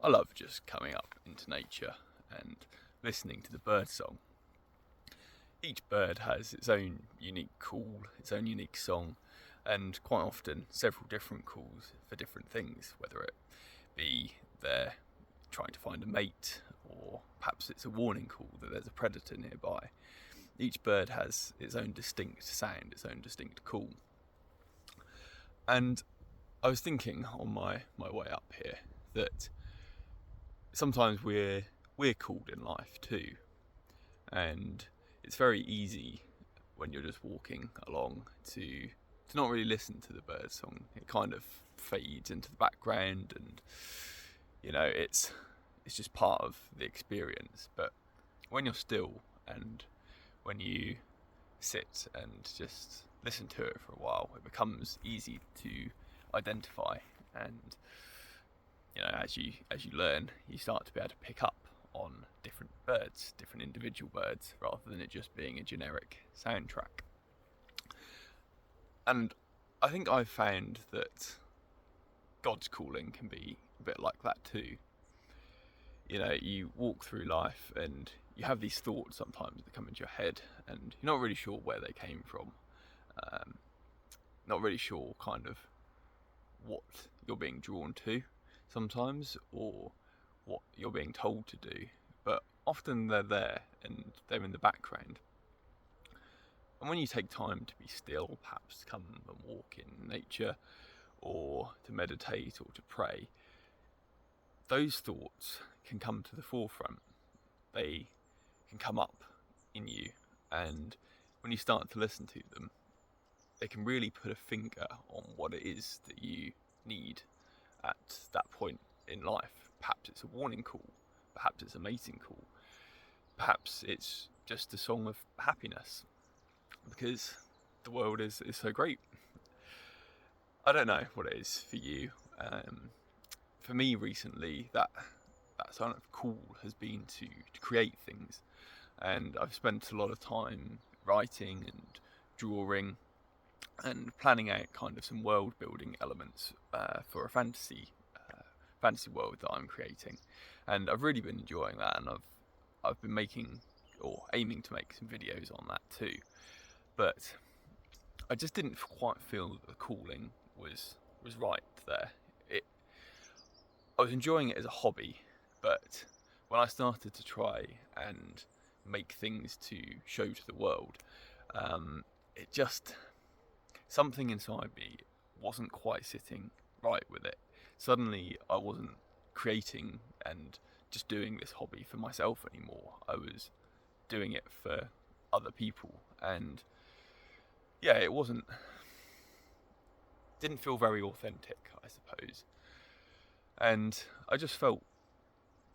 I love just coming up into nature and listening to the bird song. Each bird has its own unique call, its own unique song, and quite often several different calls for different things, whether it be they're trying to find a mate, or perhaps it's a warning call that there's a predator nearby. Each bird has its own distinct sound, its own distinct call. And I was thinking on my way up here that sometimes we're called in life too, and it's very easy when you're just walking along to not really listen to the bird song. It kind of fades into the background, and it's just part of the experience. But when you're still and when you sit and just listen to it for a while, it becomes easy to identify. And as you learn, you start to be able to pick up on different birds, different individual birds, rather than it just being a generic soundtrack. And I think I've found that God's calling can be a bit like that too. You walk through life and you have these thoughts sometimes that come into your head, and you're not really sure where they came from. Um, Not really sure kind of what you're being drawn to sometimes, or what you're being told to do. But often they're there and they're in the background. And when you take time to be still, perhaps come and walk in nature, or to meditate or to pray, those thoughts can come to the forefront. They can come up in you, and when you start to listen to them, they can really put a finger on what it is that you need at that point in life. Perhaps it's a warning call, perhaps it's a mating call, perhaps it's just a song of happiness, because the world is so great. I don't know what it is for you. For me recently, that sort of call has been to create things, and I've spent a lot of time writing and drawing and planning out kind of some world building elements for a fantasy world that I'm creating, and I've really been enjoying that, and I've been making or aiming to make some videos on that too, but I just didn't quite feel that the calling was right there. I was enjoying it as a hobby, but when I started to try and make things to show to the world, it just, something inside me wasn't quite sitting right with it. Suddenly, I wasn't creating and just doing this hobby for myself anymore. I was doing it for other people, and yeah, didn't feel very authentic, I suppose. And I just felt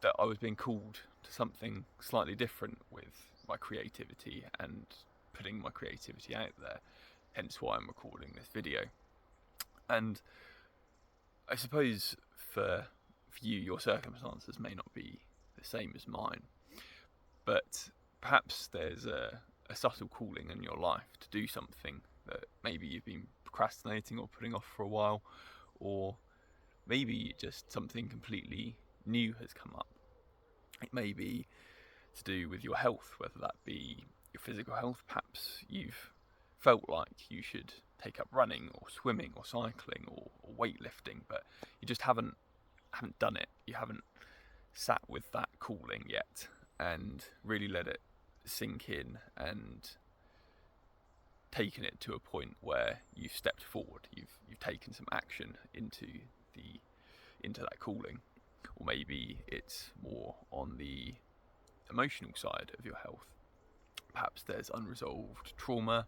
that I was being called to something slightly different with my creativity and putting my creativity out there. Hence why I'm recording this video. And I suppose for you, your circumstances may not be the same as mine, but perhaps there's a subtle calling in your life to do something that maybe you've been procrastinating or putting off for a while, or maybe just something completely new has come up. It may be to do with your health, whether that be your physical health. Perhaps you've felt like you should take up running or swimming or cycling or weightlifting, but you just haven't done it. You haven't sat with that calling yet and really let it sink in and taken it to a point where you've stepped forward. You've taken some action into that calling. Or maybe it's more on the emotional side of your health. Perhaps there's unresolved trauma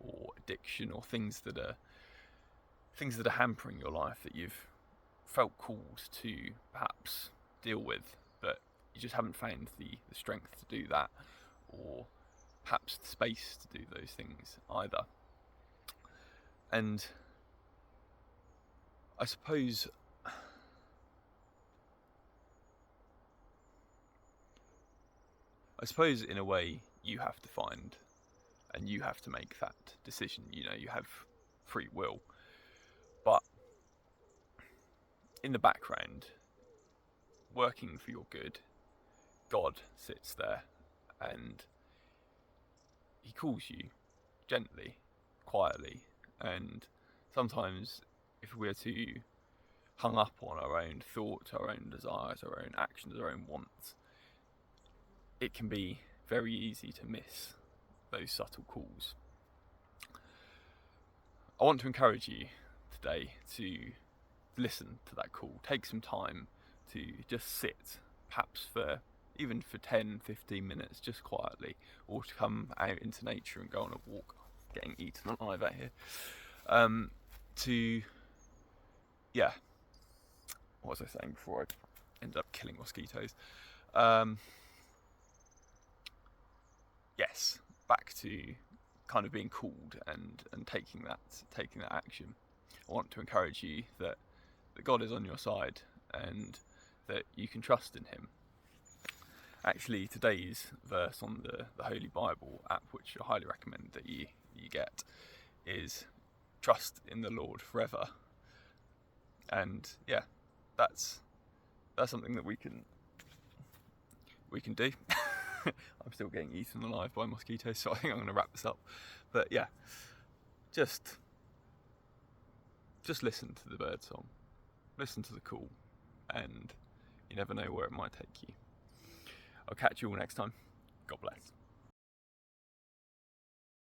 or addiction, or things that are hampering your life that you've felt called to perhaps deal with, but you just haven't found the strength to do that, or perhaps the space to do those things either. And I suppose in a way you have to find and you have to make that decision. You have free will, but in the background, working for your good, God sits there and he calls you gently, quietly, and sometimes if we're too hung up on our own thoughts, our own desires, our own actions, our own wants, it can be very easy to miss those subtle calls. I want to encourage you today to listen to that call. Take some time to just sit, perhaps for 10, 15 minutes, just quietly, or to come out into nature and go on a walk. Getting eaten alive out here. What was I saying before I ended up killing mosquitoes? Yes, back to kind of being called and taking that action. I want to encourage you that God is on your side and that you can trust in him. Actually, today's verse on the Holy Bible app, which I highly recommend that you get, is trust in the Lord forever. And yeah, that's something that we can do. I'm still getting eaten alive by mosquitoes, so I think I'm going to wrap this up. But yeah, just listen to the bird song, listen to the call, and you never know where it might take you. I'll catch you all next time. God bless.